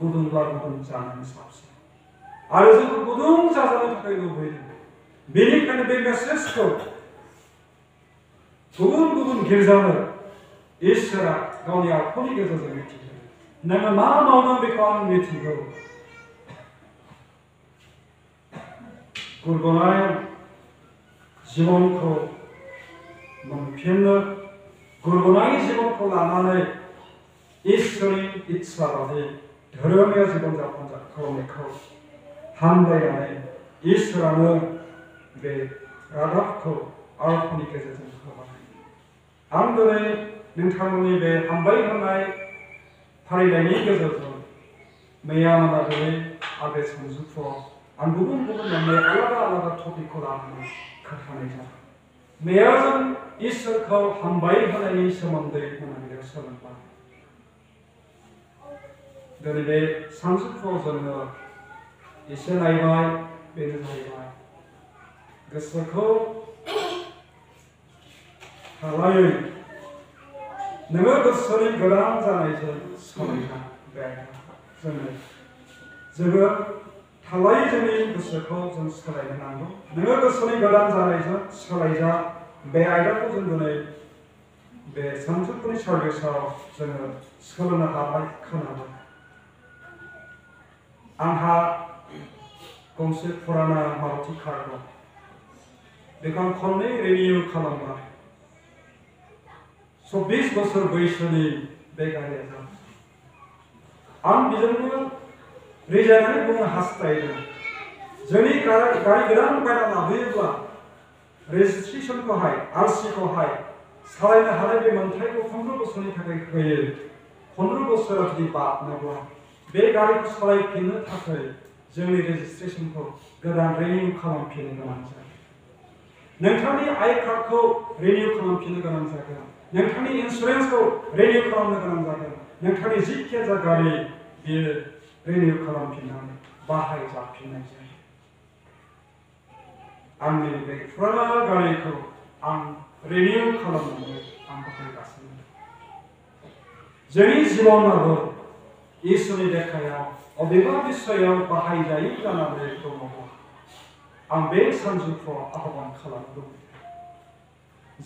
गुदुंब्ला गुदुं जानायानो साबसिन। आरो जोंखौ गुदुं जाजानो थाखाय लुबैदों। बेनिखायनो बे मेसेजखौ गुबुन गुबुन गिर्जानो इसोरा गावनि आखुनि गेजेरजों मिथिहोयो। नोङो मा मावदों बेखौ आं मिथिगौ। गुरगनाय जिबनखौ मोनफिननो गुरगनाय जिबनखौ लानानै इसोरनि इच्छा बादि धोरोमारि जिबन जापन खालामनायखौ हामलायनानै इसोरानो बे रादाबखौ आरफनि गेजेरजों होबाय। आं दिनै नोंथांमोननि बे हामबाय होनाय फारिलाइनि गेजेरजों मैया मोनाबिलि आरो बे सानजौफुआव आं गुबुन गुबुन मोननै आलादा आलादा टपिकखौ लानानै खोन्थानाय जादों। मैया जों इसोरखौ हामबाय होनायनि सोमोन्दै मोनाबिलियाव सोलोंबाय। दिनै बे सानजौफुआव जोङो एसे नायबाय। बेनो जाहैबाय गोसोखौ हालायै नोङो गोसोनि गोदान जानायजों सोलायना बे जोङो थालायै जोंनि गोसोखौ जों सोलायनो नांगौ। नोङो गोसोनि गोदान जानायजों सोलायजा। बे आयदाखौ जों दिनै बे सानजौफुनि सार्भिसाव जोङो सोलोंनो हाबाय, खोनाबाय। आंहा गंसे फुराना मारुति कार दं। बेखौ आं खननै रिनिउ खालामबाय। 24 बोसोर बैसोनि बे गारिया जाबाय। आं बेजोंनो रिजायनानै बुंनो हास्थायदों जोंनि गारि गोदान बायना लाबोयोब्ला रेजिस्ट्रेसनखौहाय आरसिखौहाय सालायनो हानाय बे मोनथायखौ 15 बोसोरनि थाखाय होयो। 15 बोसोरा जुदि बारनोब्ला बे गारिखौ सालायफिननो थाखाय जोंनि रेजिस्ट्रेसनखौ गोदान रिनिउ खालामफिननो गोनां जायो। नोंथांनि आइ कार्डखौ रिनिउ खालामफिननो गोनां जागोन। नोंथांनि इन्सुरेन्सखौ रिनिउ खालामनो गोनां जागोन। नोंथांनि जिखिया जा गारि बेयो रिनिउ खालामफिननानै बाहायजाफिननाय जायो। आंनि बे फुराना गारिखौ आं रिनिउ खालामनानै आं बाहायगासिनो दं। जोंनि जिबनाबो इसोरनि देखायाव अबेबा बिसयाव बाहायजायै जानानै दङब्ला आं बे सानजौफुआव आह्वान खालामनो लुबैदों।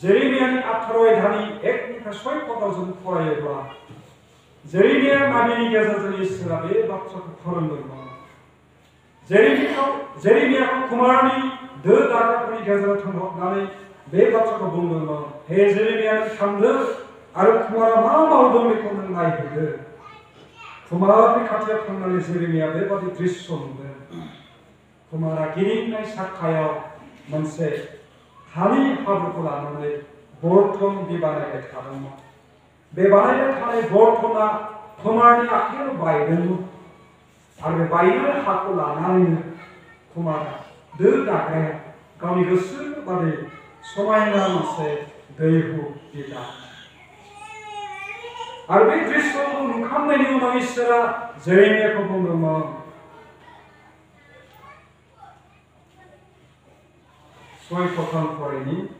जेरेमियानि 18 अध्यायनि 1निफ्राय 6 पदआव जों फरायोब्ला जेरेमिया नाबिनि गेजेरजों इसोरा बे बाथ्राखौ फोरोंदोंमोन। 제레미야가 그만이 너 다가보니 계속 나는 내 바쳐가 보는 거 해 제레미야는 참들 아르 그만아 마음으로 믿고는 나이거든 그만이 같이 평난의 제레미야 내 바디 드리스었는데 그만아 기린나이 삭하여 먼세 단이 하부고 나는데 볼통 비반에게 가는 거 매반에게 타네 볼통나 그만이 아끼는 바이든 아르 바이를 하고 나나는 그만아 너 다그래 가미 그 쓰바디 소마이나면서 너희후 비다 아르베 그리스도 눈감내니 오나이스라 제레미야 보면 소이포탄 포레니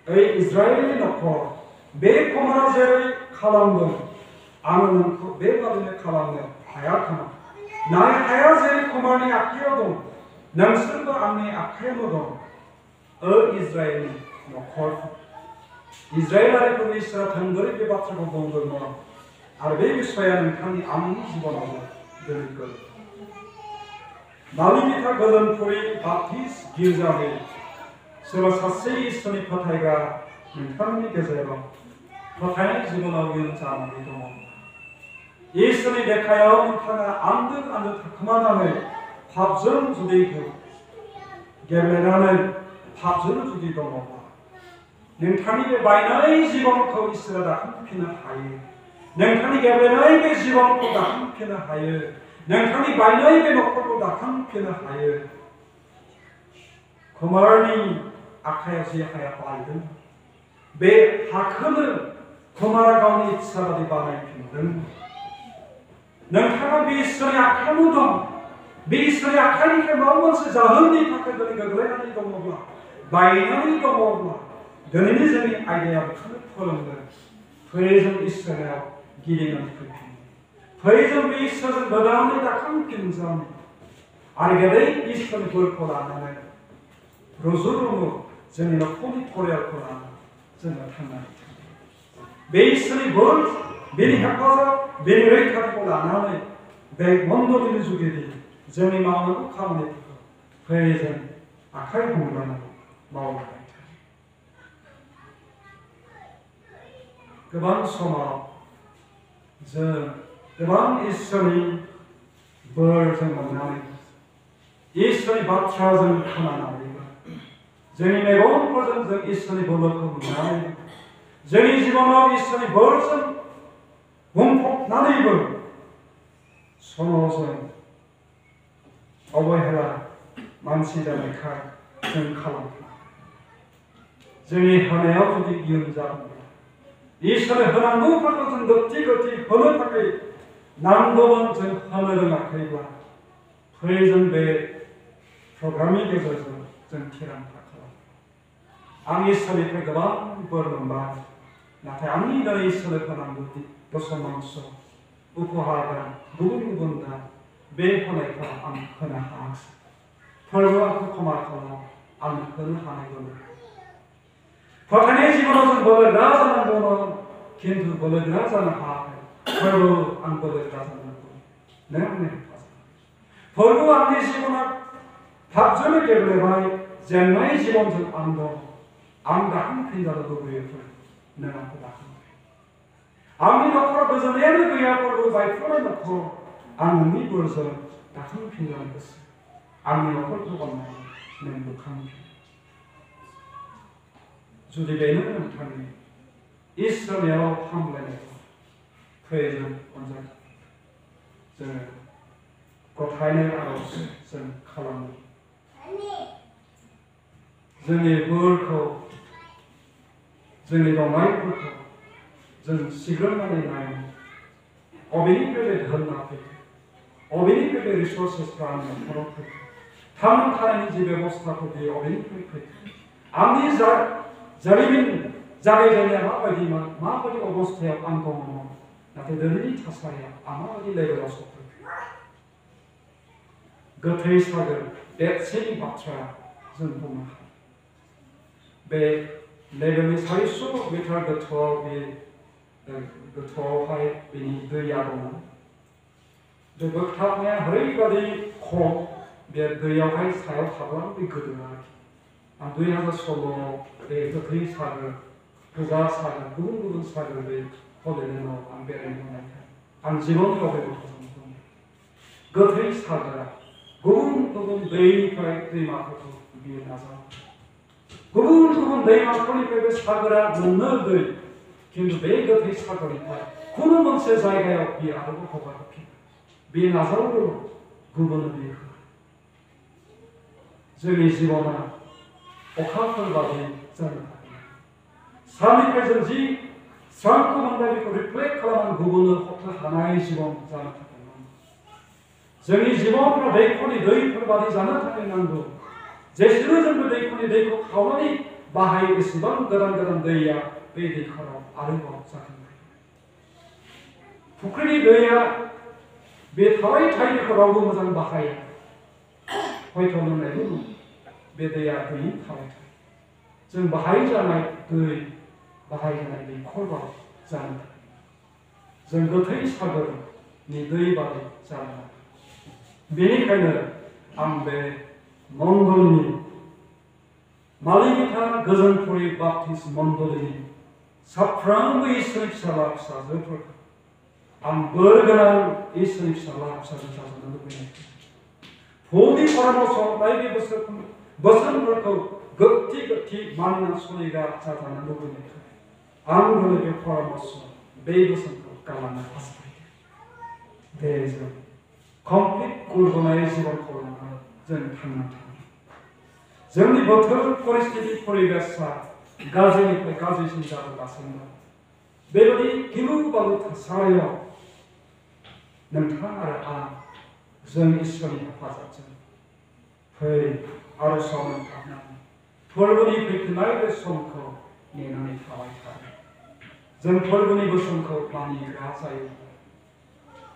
의 이스라엘이 넣고 매 코마라제를 칼람든 아는 그 매바든의 칼람든 하야카나 나의 하야제의 코마니 아끼어도 남슬도 안내 아끼어도 이스라엘이 넣고 이스라엘 아래 그 이스라 당거리 비박하고 본들 뭐 아르베이 소야는 강이 아무리 집어넣어 들을 것 나리미타 거든 포리 바티스 길자리 세바 사세이 스토니 파타이가 하나님이 계세요. 파타이는 집어넣으면 자물이 도모 예수님이 dekhayo mutana andık kımananı papzın 주디고 게르나는 papzın 주디도 먹어. 능탄이의 바이나의 지방코 이스라다 한편을 하여 능탄이 게르나의 지방코다 한편을 하여 능탄이 바이나의 먹고보다 한편을 하여 그말이 아카야시 하야 바이든 배 하크는 그말 가운데 이사바디 바나이 핀든 능탄이 비스리 아카무도 비스리 아카니까 먹으면서 자흔이 탁하더니까 그래가지고 먹어 바이나니까 먹어 Dönemizin aydaya kılıplarında Feyzin İsrail gidinin kılpini Feyzin ve İsrail'in bedavını da kankin zaman Argedey İsrail kılıp olanları Rozurumu Zenine kuli koruya kolanı Zenine tanrı Ve İsrail bol Beni hepaza Beni rekhat olanları Ve mondolini zugedi Zenine mağını kanun ettik Feyzin akay kumranı Mağını गोबां समाव जों गोबां इसोरनि बोरजों मोननानै इसोरनि बाथ्राजों खोनानानै जोंनि मेगनफोरजों जों इसोरनि बोलोखौ नुनानै जोंनि जिबनाव इसोरनि बोरजों बुंफबनानैबो समाजजों अबहेला मानसि जानायखाय जों खालामो जोंनि होनायाव जुदि इयुन जागोन 이스라엘 허나무 파도선 덕지 허물하게 남도원 전 허물을 아케이와 프레전 배 프로그램이 되어서 전 티랑 파카라 앙 이스라엘 페가와 버는바 나타 앙이 더 이스라엘 허나무 도서망서 우포하가 누군가 배 허나이카 앙 허나하 펄과 코마카라 앙 허나하는 Fakan의 집으로는 벌을 나서는 거는 긴두 벌을 나서는 하 벌로 안 벌을 나서는 거 내가 파사 벌고 안 되시거나 밥전을 개발해봐야 젠마의 집원전 안도 암가 한 핀자라도 그래요 내가 보다 암이 넣고 그래서 내는 그야 벌고 바이 풀어놓고 암이 벌어서 한 핀자는 것을 암이 넣고 그거만 내는 한 핀. 주디베는 당연히 이스라엘 함레네 프레이전 원자 저는 고타이네 아로스 전 칼람 저는 벌코 저는 도마이부터 전 시그널만이 나이 어비니페레 던나페 어비니페레 리소스스 프라는 프로페 다음 타는 집에 모스타코 비 어비니페레 아미자 자리민 자리전에 마버디 어버스테야 안동어 나한테 늘리 차사야 아마디 레벨어서 그 테이스하게 넷세이 박차야 전 보면 배 레벨이 사이소 위탈 그 토비 그 토하이 비니 그 야동 저 극타에 허리가디 코 बे दैयावहाय सायाव थाब्ला बे गोदोआ दै हाजार सल' बे गोथै सागोर गोजा सागोर गुबुन गुबुन सागोर बे हलिउडआव आं बेरायनो मोननायखाय आं जिबनाव बे गथ'जों गोथै सागोरा गुबुन गुबुन दैनिफ्राय दैमाफोरखौ बियो नाजावो गुबुन गुबुन दैमाफोरनिफ्राय बे सागोरा मोननो दै खिन्थु बे गोथै सागोरनिफ्राय खुनु मोनसे जायगायाव बियो आरोबाव हगारफिनो बे नाजावो गुबुन बियो जोंनि जिबना अखाफोर बादि जानो हायो साननिफ्राय जों जि सानखौ मोनबाय बेखौ रिफ्लेक्ट खालामनानै गुबुननो हरनो हानाय जिबन जानो थाखाय नांगौ जोंनि जिबनफ्रा दैखरनि दैफोर बादि जानो थाखाय नांगौ जेसेनो जों बे दैखरनि दैखौ खावनानै बाहायो एसेबां गोदान गोदान दैया बे दैखराव आरोबाव जाखांबाय फुख्रिनि दैया बे थाबाय थानायखौ रावबो मोजां बाहाया हयथ' लोंनायबो दं बे दैया दैनि थाबाय थायो जों बाहायजानाय दै बाहायजानाय दैखरबाव जानो थाखाय जों गोथै सागोरनि दै बादि जानो बेनिखायनो आं बे मण्डलनि मालिमिथा गोजोनपुरि बाप्टिस्ट मण्डलनि साफ्रोमबो इसोरनि फिसाला फिसाजोफोरखौ आं बोर गोनां इसोरनि फिसाला फिसाजो जाजानो लुबैनाय फुंनि परामर्शआव बायदि बोसोनफोरखौ गोथि मानिना सोलिग्रा जाजानो लुबैनायखाय आं दिनै बे परामर्श बे बोसोनखौ गालांनो हास्थायो दे जों कमप्लिट गुरगुनाय जिबनखौ लानानै जों थांना थायो जोंनि बोथोर परिस्थिति परिबेशआ गाज्रिनिफ्राय गाज्रिसिन जाबोगासिनो दं बेबायदि गिलु बालु थासारियाव नोंथां आरो आं जों इसोरनि हेफाजाबजों फै आर'जआव नांथाबनानै फोरबोनि फैफिननाय बे समखौ नेनानै थाबाय थागोन जों फोरबोनि बोसोनखौ मानिग्रा जायो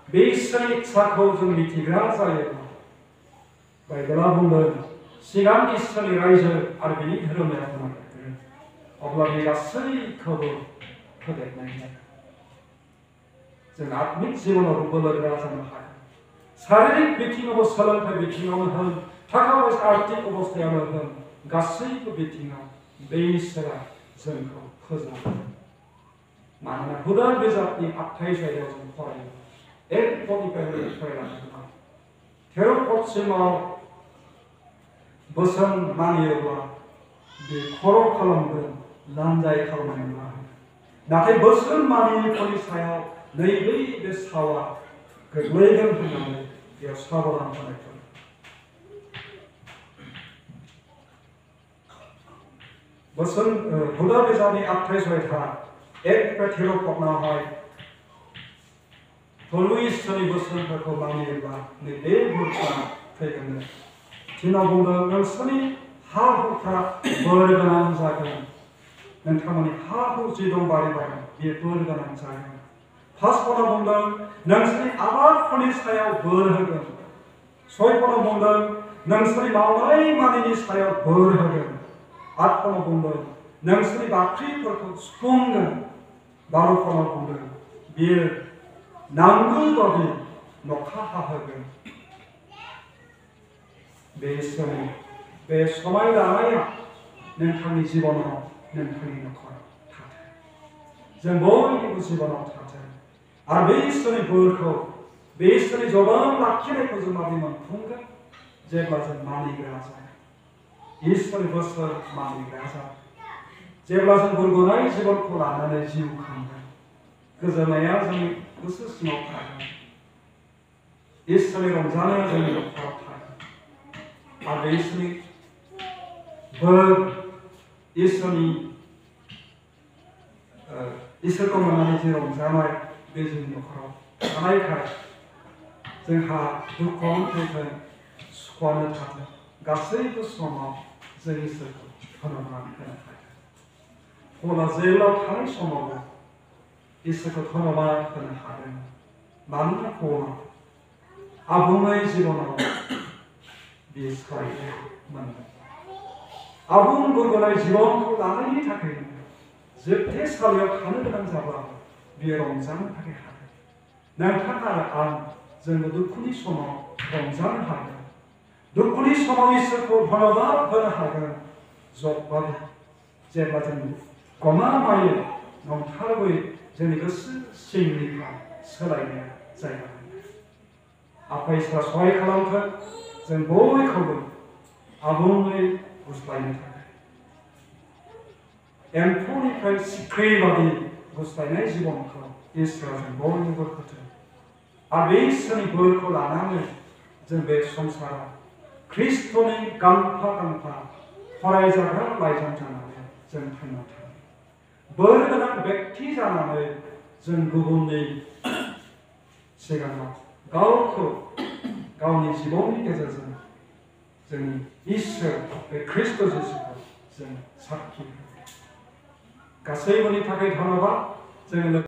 बे इसोरनि इच्छाखौ जों मिथिग्रा जायोब्ला बाइबेला बुंदों सिगां इसोरनि रायजो आरो बिनि धोरोमाव नागिरगोन अब्ला बे गासैखौबो फोदेरनाय जागोन जों आत्मिक जिबनाव बोलोगोरा जानो हागोन शारीरिक बिथिङावबो सोलोंथाइ बिथिङावनो होन थाखा फैसा आर्थिक अबस्थायावनो होन गासैबो बिथिङाव बे इसोरा जोंखौ फोजोबो मानोना हुदा बिजाबनि 8 जायगायाव जों फरायो 1 पदनिफ्राय फरायलांदों 13 पदसिमाव बोसोन मानियोब्ला बे खर' खालामगोन लानजाय खालामनाय नङा नाथाय बोसोन मानियैफोरनि सायाव नैबे बे सावा गोग्लैगोन होननानै बेयाव साबधान होनायफोर बोसोन हुदा बिजाबनि 8 जायगा 1-13 पदनावहाय फोरबो इसोरनि बोसोनफोरखौ मानियोब्ला नैबे बोरफ्रा फैगोन दिनाव बुंदों नोंसोरनि हा हुफ्रा बोर गोनां जागोन नोंथांमोननि हा हु जि दं बारि बागान बेयो बोर गोनां जागोन फार्स्ट पदआव बुंदों नोंसोरनि आबादफोरनि सायाव बोर होगोन 6 पदआव बुंदों नोंसोरनि मावनाय मानिनि सायाव बोर होगोन 8 पदआव बुंदों नोंसोरनि बाख्रिफोरखौ सुफुंगोन 12 पदआव बुंदों बेयो नांगौ बादि नखा हाहोगोन बे इसोरनि बे समाय लानाया नोंथांनि जिबनाव नोंथांनि नखराव थाथों जों बयनिबो जिबनाव थाथों आरो बे इसोरनि बोरखौ बे इसोरनि जबान लाखिनायखौ जों माबोरै मोनफुंगोन जेब्ला जों मानिग्रा जागोन इसोरनि बोसोन मानिग्रा जागोन जेब्ला जों गुरगुनाय जिबनखौ लानानै जिउ खांगोन गोजोननाया जोंनि गोसो सिङाव थागोन इसोरनि रंजानाया जोंनि नखराव थागोन आरो बे इसोरनि बोर इसोरखौ मोननानै जे रंजानाय बे जोंनि नखराव थानायखाय जोंहा दुखुआवनो फैथों सुखुआनो थाथों गासैबो समाव जों इसोरखौ धन्यबाद होनो हागोन अब्ला जेब्ला थानाय समावबो इसोरखौ धन्यबाद होनो हादों मानोना पौलआ आबुङै जिबनाव बेयो सोलायनाय मोनदों आबुं गुरगुनाय जिबनखौ लानायनि थाखायनो जोबथेसालियाव थानो गोनां जाब्लाबो बेयो रंजानो थाखाय हागोन नोंथां आरो आं जोङो दुखुनि समाव रंजानो हागोन दुखुनि समाव इसोरखौ धन्यबाद होनो हागोन जबबादि जेब्ला जों गमामायै नंथारगौयै जोंनि गोसो सिंनिफ्राय सोलायनाया जायगा मोनो। आफा इसोरा सहाय खालामथों जों बयखौबो आबुङै गुस्लायनो थाखाय एम्फौनिफ्राय सिख्रि बादि गुस्लायनाय जिबनखौ इसोरा जों बयनोबो होथों आरो बे इसोरनि बोरखौ लानानै जों बे संसाराव ख्रिस्ट'नि गांफा गांफा फरायजाग्रा लाइजाम जानानै जों थांना थायो। बोर गोनां बेक्ति जानानै जों गुबुननि सिगाङाव गावखौ गावनि जिबननि गेजेरजों जोंनि इसोर बे ख्रिस्ट' जिसुखौ जों साखि होयो। गासैबोनि थाखाय धन्यबाद। जों